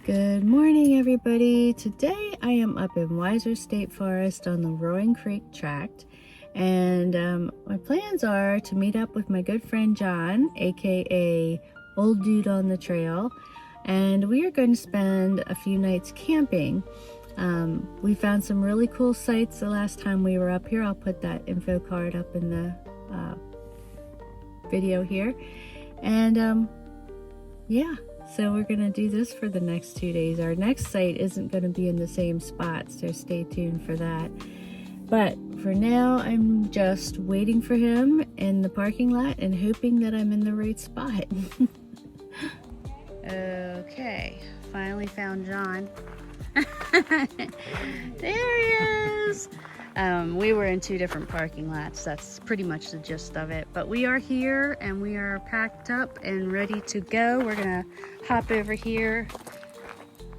Good morning, everybody. Today I am up in Weiser State Forest on the Roaring Creek Tract, and my plans are to meet up with my good friend John, aka Old Dude on the Trail, and we are going to spend a few nights camping. We found some really cool sites the last time we were up here. I'll put that info card up in the video here, and yeah. So we're going to do this for the next 2 days. Our next site isn't going to be in the same spot, so stay tuned for that. But for now, I'm just waiting for him in the parking lot and hoping that I'm in the right spot. Okay, finally found John. There he is! We were in 2 different parking lots. That's pretty much the gist of it. But we are here and we are packed up and ready to go. We're gonna hop over here,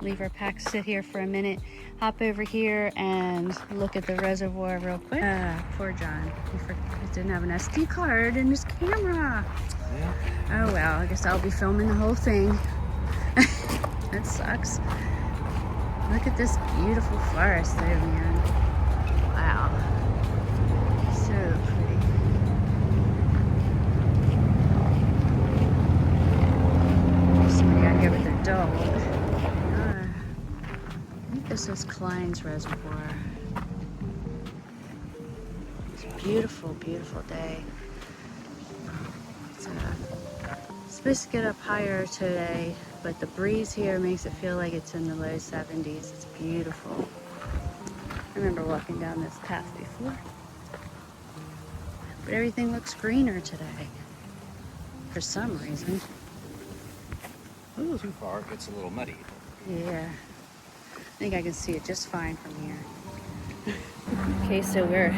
leave our packs sit here for a minute, hop over here and look at the reservoir real quick. Poor John. He didn't have an SD card in his camera. Yeah. Oh well, I guess I'll be filming the whole thing. That sucks. Look at this beautiful forest though, man. Wow, so pretty. Somebody out here with their dog. I think this is Klein's Reservoir. It's a beautiful, beautiful day. It's supposed to get up higher today, but the breeze here makes it feel like it's in the low 70s. It's beautiful. I remember walking down this path before, but everything looks greener today for some reason. Ooh. Too far, it gets a little muddy. Yeah, I think I can see it just fine from here. Okay, so we're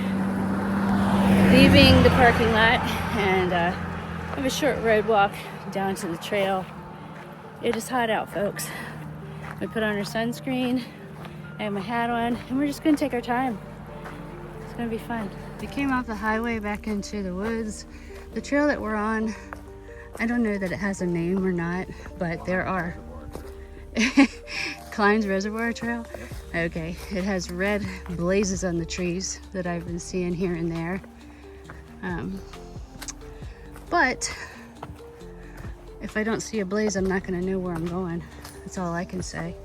leaving the parking lot and have a short road walk down to the trail. It is hot out, folks. We put on our sunscreen. I have my hat on, and we're just gonna take our time. It's gonna be fun. We came off the highway back into the woods. The trail that we're on, I don't know that it has a name or not, but there are. Klein's Reservoir Trail? Okay, it has red blazes on the trees that I've been seeing here and there. But if I don't see a blaze, I'm not gonna know where I'm going. That's all I can say.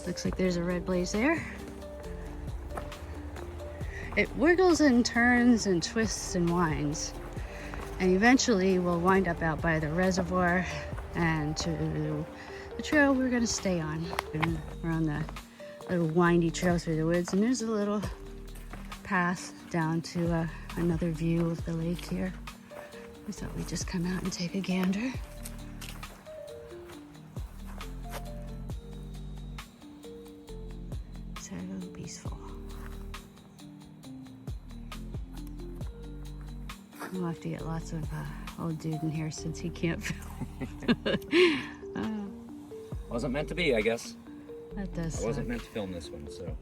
Looks like there's a red blaze there. It wiggles and turns and twists and winds. And eventually we'll wind up out by the reservoir and to the trail we're gonna stay on. We're on the little windy trail through the woods, and there's a little path down to another view of the lake here. We thought we'd just come out and take a gander. So peaceful. We'll have to get lots of Old Dude in here since he can't film. Wasn't meant to be, I guess. That does suck. I wasn't meant to film this one, so.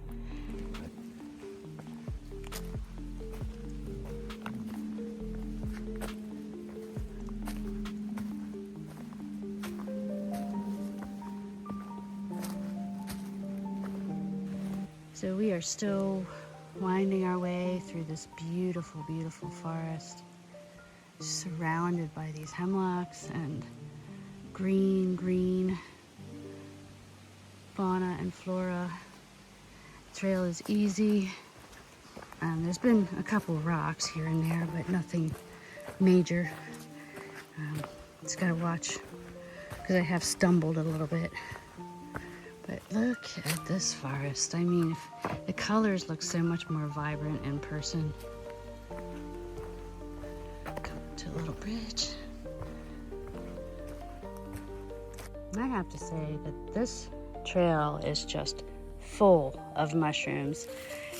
So we are still winding our way through this beautiful, beautiful forest, surrounded by these hemlocks and green fauna and flora. The trail is easy. There's been a couple rocks here and there, but nothing major. Just gotta watch because I have stumbled a little bit. But look at this forest. I mean, the colors look so much more vibrant in person. Come to a little bridge. And I have to say that this trail is just full of mushrooms.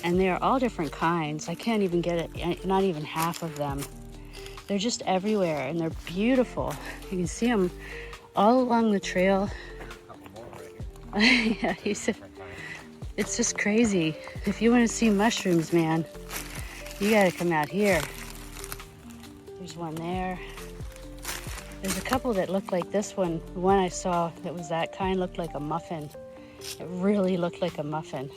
And they are all different kinds. I can't even get it, not even half of them. They're just everywhere and they're beautiful. You can see them all along the trail. Yeah, he said, it's just crazy. If you want to see mushrooms, man, you gotta come out here. There's one there. There's a couple that look like this one. The one I saw that was that kind looked like a muffin. It really looked like a muffin.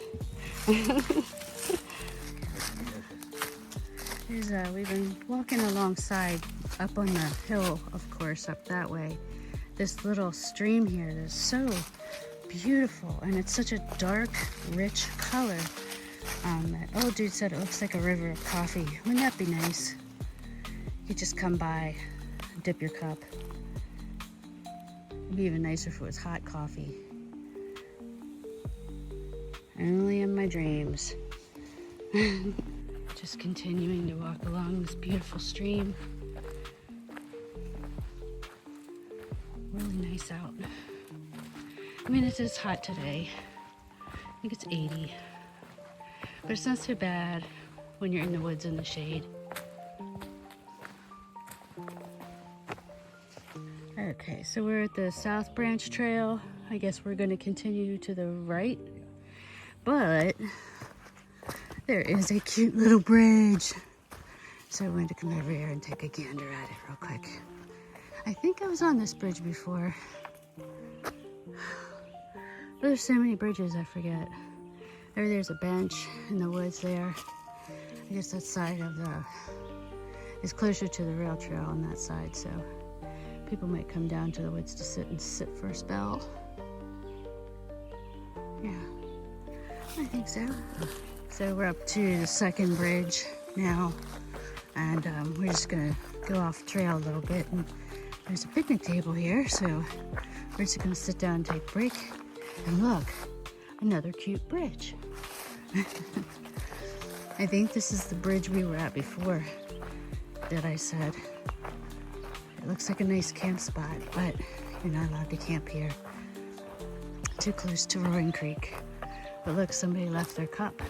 We've been walking alongside up on the hill, of course, up that way. This little stream here that's so beautiful, and it's such a dark, rich color. That old dude said it looks like a river of coffee. Wouldn't that be nice? You just come by, dip your cup. It'd be even nicer if it was hot coffee. Only in my dreams. Just continuing to walk along this beautiful stream. Really nice out. I mean, it is hot today. I think it's 80. But it's not so bad when you're in the woods in the shade. Okay, so we're at the South Branch Trail. I guess we're going to continue to the right. But there is a cute little bridge. So I wanted to come over here and take a gander at it real quick. I think I was on this bridge before. There's so many bridges, I forget. There's a bench in the woods there. I guess that side of the is closer to the rail trail on that side, so people might come down to the woods to sit for a spell. Yeah, I think so. So we're up to the second bridge now, and we're just gonna go off trail a little bit. And there's a picnic table here, so we're just gonna sit down and take a break. And look, another cute bridge. I think this is the bridge we were at before that I said. It looks like a nice camp spot, but you're not allowed to camp here. Too close to Roaring Creek. But look, somebody left their cup.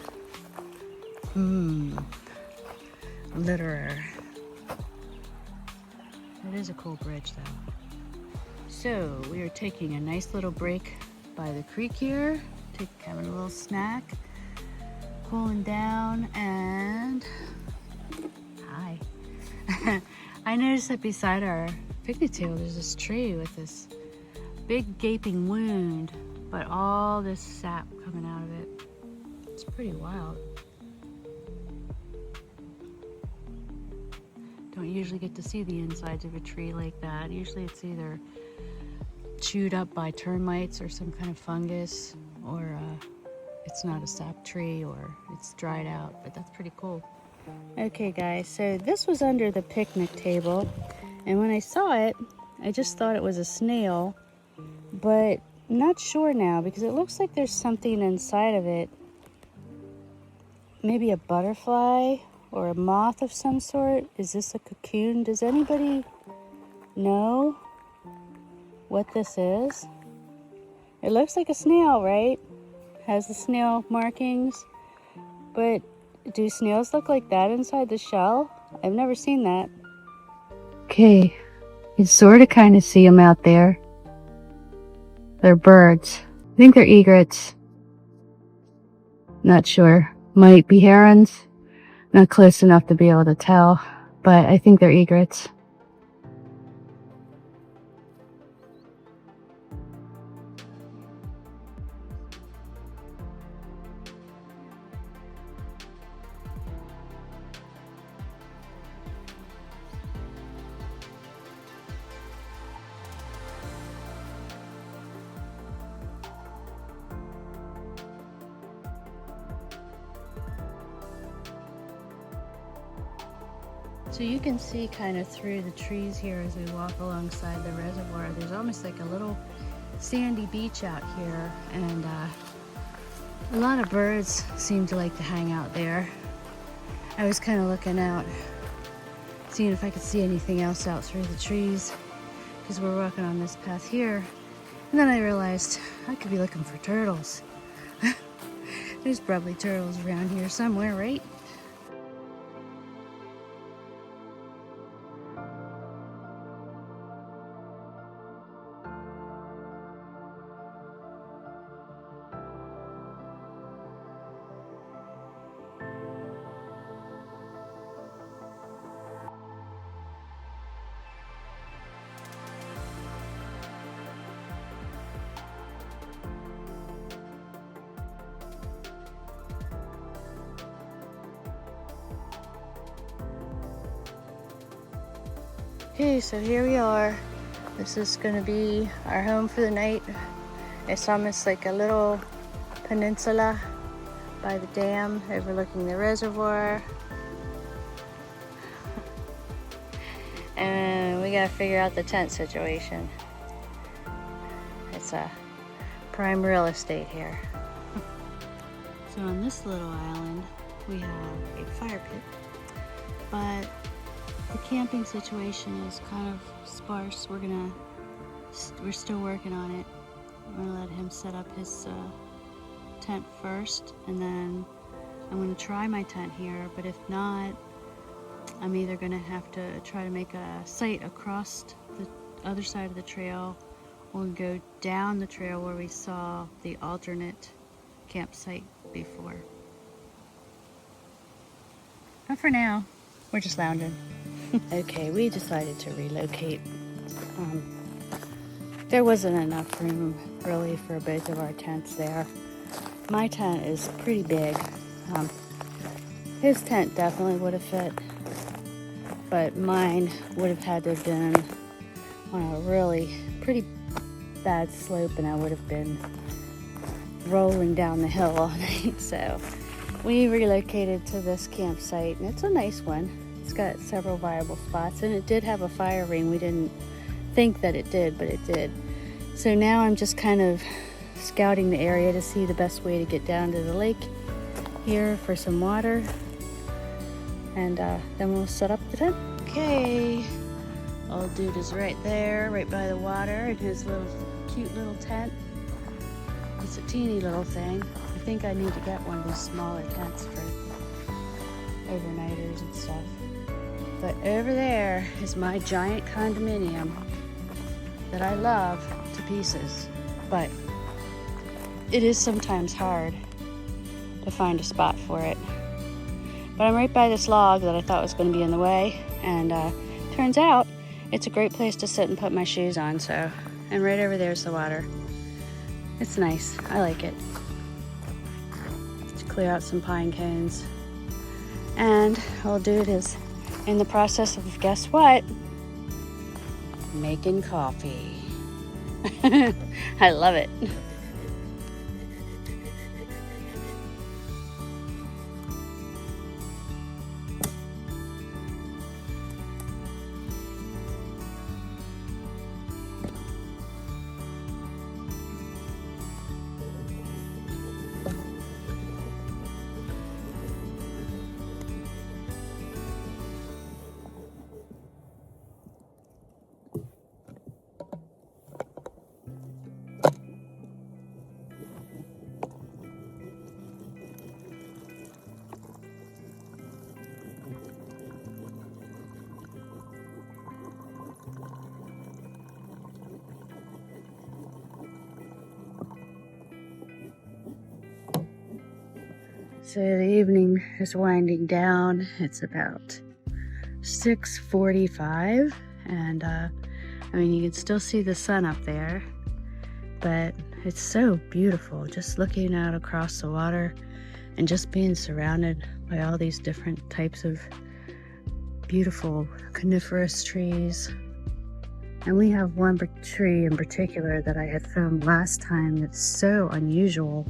Litterer. It is a cool bridge though. So we are taking a nice little break by the creek here, having a little snack, cooling down, and hi. I noticed that beside our picnic table there's this tree with this big gaping wound, but all this sap coming out of it. It's pretty wild. Don't usually get to see the insides of a tree like that. Usually it's either chewed up by termites or some kind of fungus, or it's not a sap tree, or it's dried out, but that's pretty cool. Okay guys, so this was under the picnic table, and when I saw it, I just thought it was a snail, but I'm not sure now because it looks like there's something inside of it. Maybe a butterfly or a moth of some sort. Is this a cocoon? Does anybody know what this is? It looks like a snail, right? Has the snail markings, but do snails look like that inside the shell? I've never seen that. Okay, you sort of kind of see them out there. They're birds. I think they're egrets. Not sure. Might be herons. Not close enough to be able to tell, but I think they're egrets. So you can see kind of through the trees here as we walk alongside the reservoir. There's almost like a little sandy beach out here, and a lot of birds seem to like to hang out there. I was kind of looking out, seeing if I could see anything else out through the trees, because we're walking on this path here. And then I realized I could be looking for turtles. There's probably turtles around here somewhere, right? Okay, so here we are. This is gonna be our home for the night. It's almost like a little peninsula by the dam overlooking the reservoir. And we gotta figure out the tent situation. It's a prime real estate here. So on this little island, we have a fire pit, but the camping situation is kind of sparse. We're still working on it. I'm gonna let him set up his tent first, and then I'm gonna try my tent here, but if not, I'm either gonna have to try to make a site across the other side of the trail or go down the trail where we saw the alternate campsite before. But for now, we're just lounging. Okay, we decided to relocate. There wasn't enough room really for both of our tents there. My tent is pretty big. His tent definitely would have fit, but mine would have had to have been on a really pretty bad slope, and I would have been rolling down the hill all night. So we relocated to this campsite, and it's a nice one. It's got several viable spots, and it did have a fire ring. We didn't think that it did, but it did. So now I'm just kind of scouting the area to see the best way to get down to the lake here for some water, and then we'll set up the tent. Okay, old dude is right there, right by the water in his little cute little tent. It's a teeny little thing. I think I need to get one of these smaller tents for overnighters and stuff. But over there is my giant condominium that I love to pieces, but it is sometimes hard to find a spot for it. But I'm right by this log that I thought was going to be in the way, and turns out it's a great place to sit and put my shoes on. So, and right over there's the water. It's nice. I like it. Let's clear out some pine cones. And old dude is in the process of, guess what? Making coffee. I love it. So the evening is winding down. It's about 6:45, and I mean, you can still see the sun up there, but it's so beautiful just looking out across the water and just being surrounded by all these different types of beautiful coniferous trees. And we have one tree in particular that I had found last time that's so unusual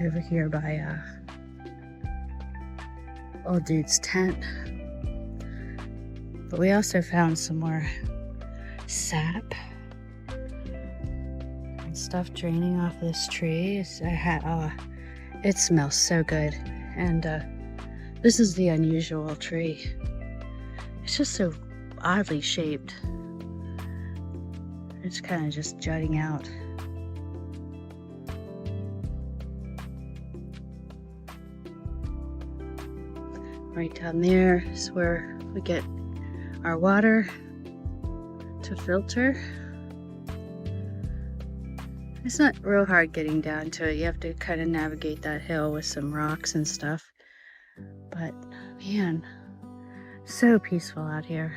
over here by old dude's tent. But we also found some more sap and stuff draining off this tree. It smells so good. And this is the unusual tree. It's just so oddly shaped. It's kind of just jutting out. Right down there is where we get our water to filter. It's not real hard getting down to it. You have to kind of navigate that hill with some rocks and stuff. But man, so peaceful out here.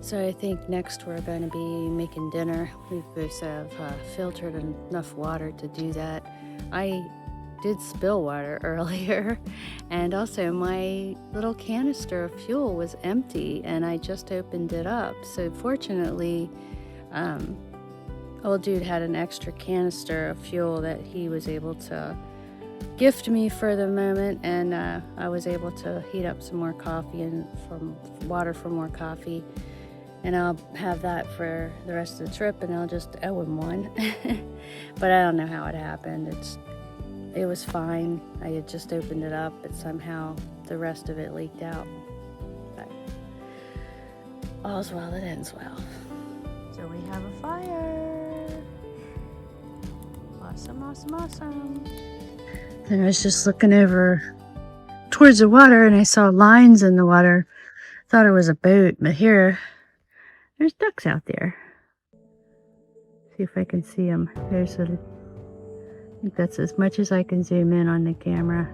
So I think next we're going to be making dinner. We both have filtered enough water to do that. I did spill water earlier, and also my little canister of fuel was empty and I just opened it up. So fortunately, old dude had an extra canister of fuel that he was able to gift me for the moment, and I was able to heat up some more coffee and some water for more coffee, and I'll have that for the rest of the trip, and I'll just owe him one. But I don't know how it happened. It was fine. I had just opened it up, but somehow the rest of it leaked out. But all's well that ends well. So we have a fire. Awesome, awesome, awesome. Then I was just looking over towards the water and I saw lines in the water. Thought it was a boat, but here, there's ducks out there. See if I can see them. I think that's as much as I can zoom in on the camera.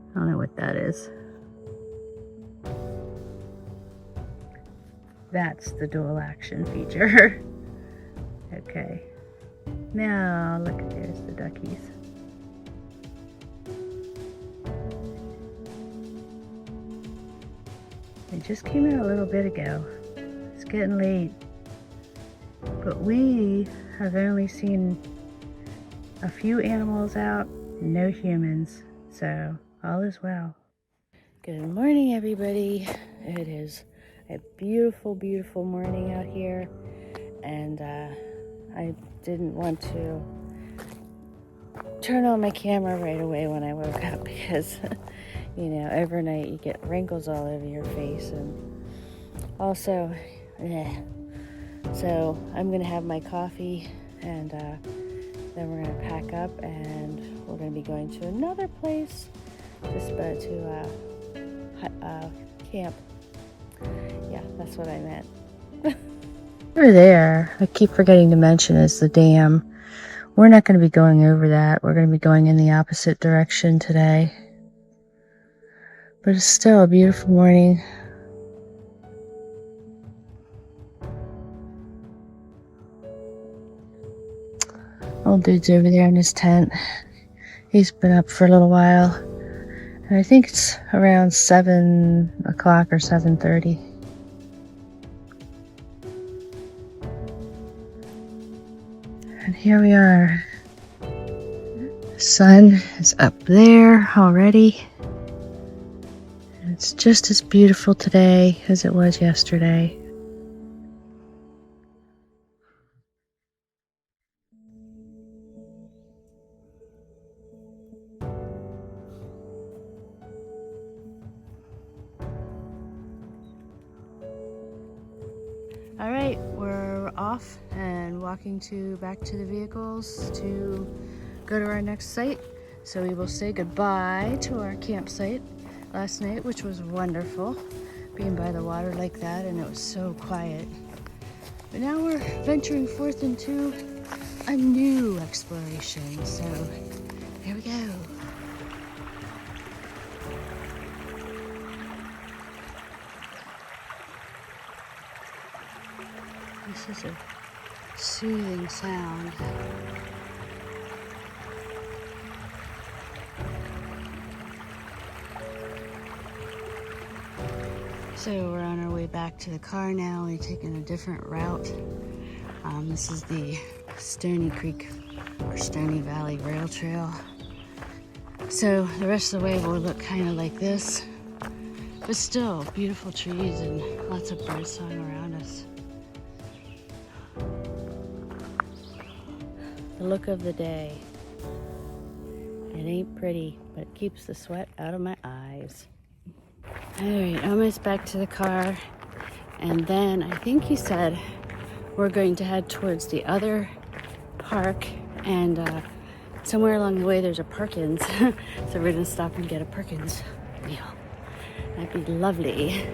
I don't know what that is. That's the dual action feature. Okay. Now, look, there's the duckies. They just came out a little bit ago. It's getting late. But we have only seen a few animals out, no humans. So all is well. Good morning, everybody. It is a beautiful, beautiful morning out here. And I didn't want to turn on my camera right away when I woke up because, you know, overnight you get wrinkles all over your face, and also, So I'm gonna have my coffee, and then we're gonna pack up, and we're gonna be going to another place to camp. Yeah, that's what I meant. Over there, I keep forgetting to mention, is the dam. We're not going to be going over that. We're going to be going in the opposite direction today. But it's still a beautiful morning. Old dude's over there in his tent. He's been up for a little while. And I think it's around 7 o'clock or 7:30. And here we are. The sun is up there already. And it's just as beautiful today as it was yesterday. All right, we're off and walking back to the vehicles to go to our next site. So we will say goodbye to our campsite last night, which was wonderful, being by the water like that, and it was so quiet. But now we're venturing forth into a new exploration. So here we go. This is a soothing sound. So we're on our way back to the car now. We're taking a different route. This is the Stony Creek or Stony Valley Rail Trail. So the rest of the way will look kind of like this, but still beautiful trees and lots of bird song around us. The look of the day. It ain't pretty, but it keeps the sweat out of my eyes. Alright, almost back to the car. And then I think he said we're going to head towards the other park, and somewhere along the way there's a Perkins. So we're gonna stop and get a Perkins meal. That'd be lovely.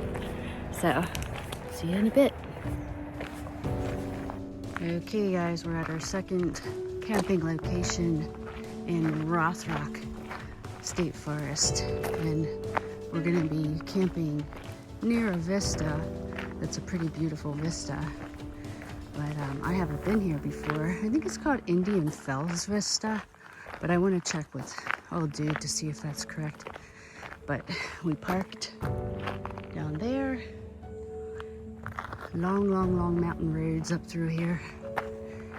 So, see you in a bit. Okay guys, we're at our second camping location in Rothrock State Forest, and we're gonna be camping near a vista It's a pretty beautiful vista. But I haven't been here before. I think it's called Indian Fells Vista, but I want to check with old dude to see if that's correct. But we parked down there. Long mountain roads up through here.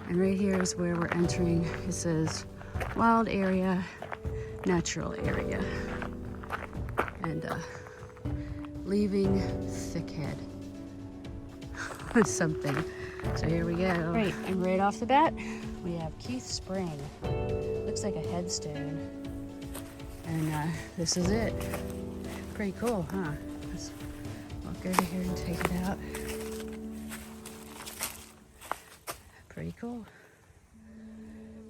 And right here is where we're entering. It says wild area, natural area. And leaving Thickhead. Something. So here we go. Right, and right off the bat, we have Keith Spring. Looks like a headstone. And this is it. Pretty cool, huh? Let's walk over here and take it out. Pretty cool.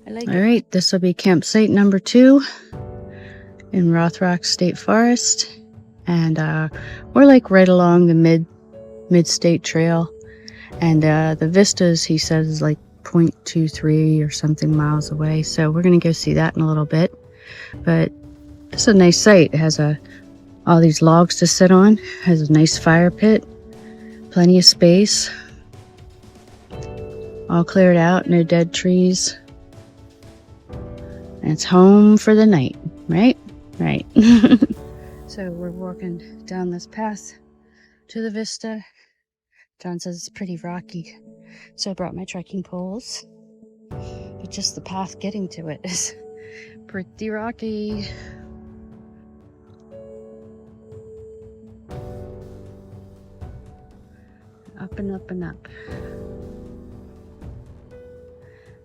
I like it. All right, this will be campsite number 2 in Rothrock State Forest. And we're like right along the mid-state trail. And the vistas, he says, is like 0.23 or something miles away. So we're going to go see that in a little bit. But it's a nice site. It has all these logs to sit on. It has a nice fire pit. Plenty of space. All cleared out. No dead trees. And it's home for the night. Right? Right. So we're walking down this path to the vista. John says it's pretty rocky, so I brought my trekking poles. But just the path getting to it is pretty rocky. Up and up and up.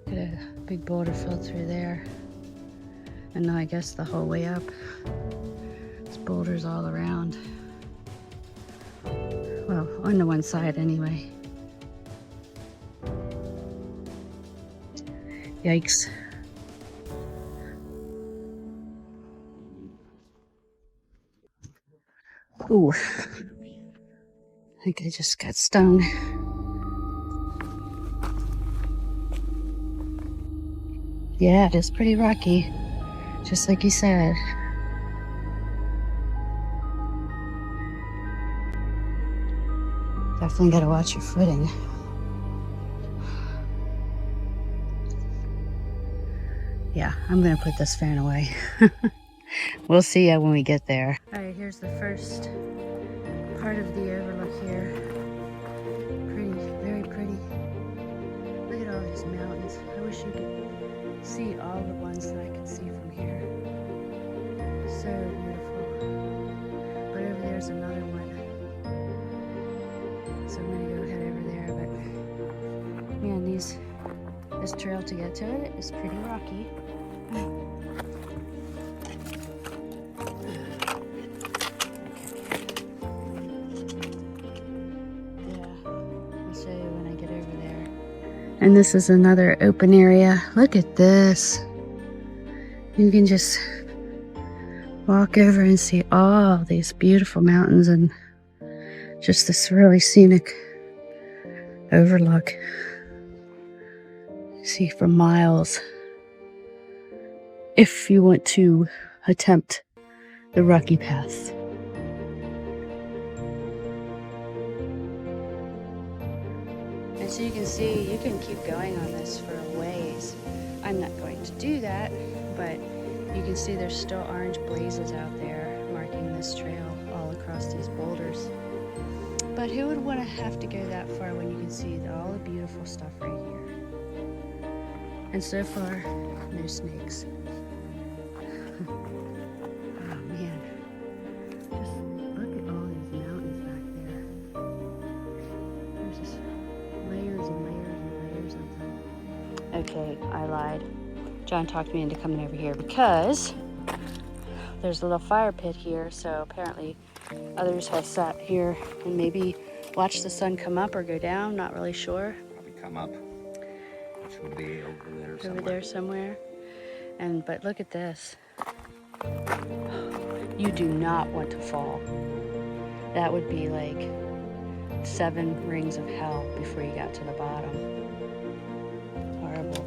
Got a big boulder fell through there. And now I guess the whole way up, there's boulders all around. Well, on the one side anyway. Yikes. Ooh. I think I just got stung. Yeah, it is pretty rocky. Just like you said. Definitely gotta watch your footing. Yeah, I'm gonna put this fan away. We'll see ya when we get there. Alright, here's the first part of the overlook here. Pretty, very pretty. Look at all these mountains. I wish you could see all the ones that I can see from here. So beautiful. But over there's another one. So I'm gonna go head over there, but man, this trail to get to it is pretty rocky. Yeah, I'll show you when I get over there. And this is another open area. Look at this. You can just walk over and see all these beautiful mountains and just this really scenic overlook. See for miles. If you want to attempt the rocky path. And so you can see, you can keep going on this for a ways. I'm not going to do that, but you can see there's still orange blazes out there marking this trail all across these boulders. But who would want to have to go that far when you can see all the beautiful stuff right here? And so far, no snakes. Oh man, just look at all these mountains back there. There's just layers and layers and layers of them. Okay, I lied. John talked me into coming over here because there's a little fire pit here, so apparently others have sat here and maybe watched the sun come up or go down, not really sure. Probably come up, which would be over there somewhere. Over there somewhere. But look at this. You do not want to fall. That would be like 7 rings of hell before you got to the bottom. Horrible.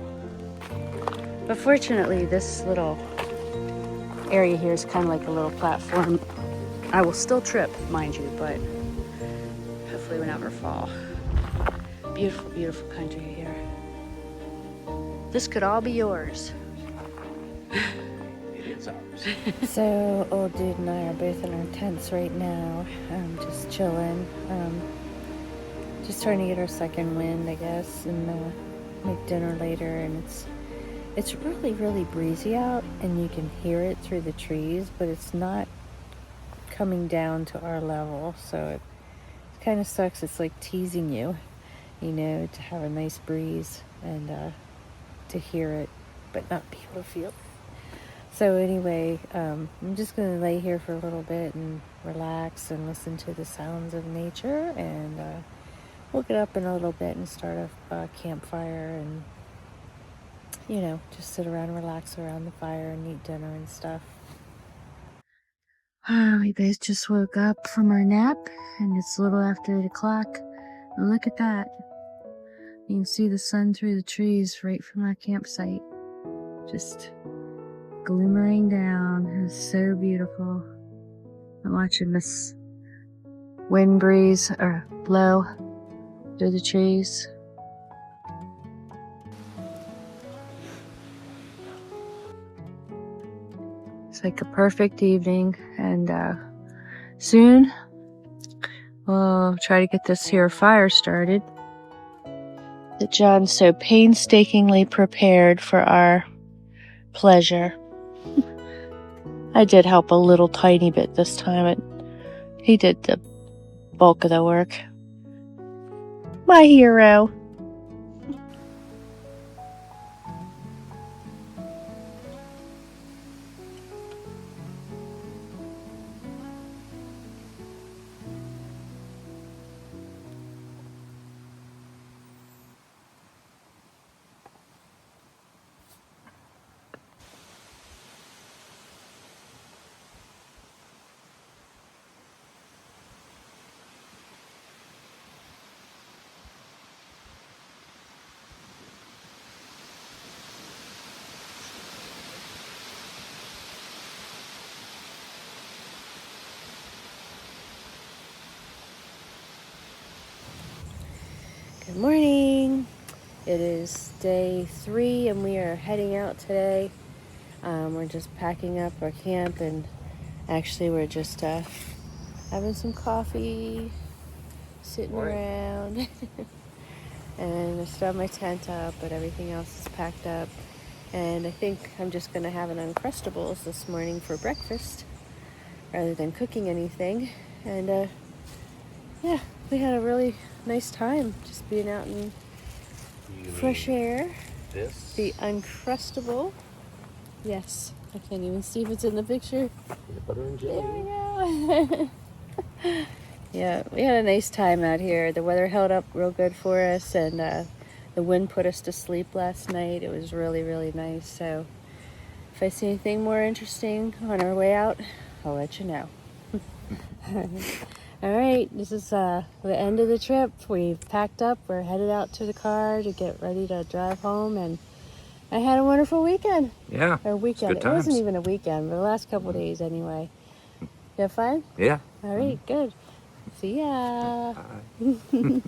But fortunately, this little area here is kind of like a little platform. I will still trip, mind you, but hopefully we never fall. Beautiful, beautiful country here. This could all be yours. It is ours. So, old dude and I are both in our tents right now, just chilling, just trying to get our second wind, I guess, and make dinner later. And it's really, really breezy out, and you can hear it through the trees, but it's not coming down to our level, so it kind of sucks. It's like teasing you, you know, to have a nice breeze and to hear it, but not be able to feel it. So anyway, I'm just going to lay here for a little bit and relax and listen to the sounds of nature, and we'll get up in a little bit and start a campfire and, you know, just sit around and relax around the fire and eat dinner and stuff. We both just woke up from our nap, and it's a little after 8 o'clock. And look at that. You can see the sun through the trees right from our campsite. Just glimmering down. It's so beautiful. I'm watching this wind breeze or blow through the trees. It's like a perfect evening, and soon we'll try to get this here fire started that John so painstakingly prepared for our pleasure. I did help a little tiny bit this time. He did the bulk of the work. My hero. Good morning. It is day 3 and we are heading out today. We're just packing up our camp, and actually we're just having some coffee, sitting around. And I still have my tent up, but everything else is packed up. And I think I'm just going to have an Uncrustables this morning for breakfast rather than cooking anything. And yeah, we had a really nice time just being out in fresh air. This? The Uncrustable. Yes, I can't even see if it's in the picture. Peanut butter and jelly. There we go. Yeah, we had a nice time out here. The weather held up real good for us, and the wind put us to sleep last night. It was really, really nice. So if I see anything more interesting on our way out, I'll let you know. All right, this is the end of the trip. We've packed up. We're headed out to the car to get ready to drive home, and I had a wonderful weekend. Yeah. Or weekend. It wasn't even a weekend, but the last couple of days anyway. You have fun? Yeah. All right, good. See ya. Bye.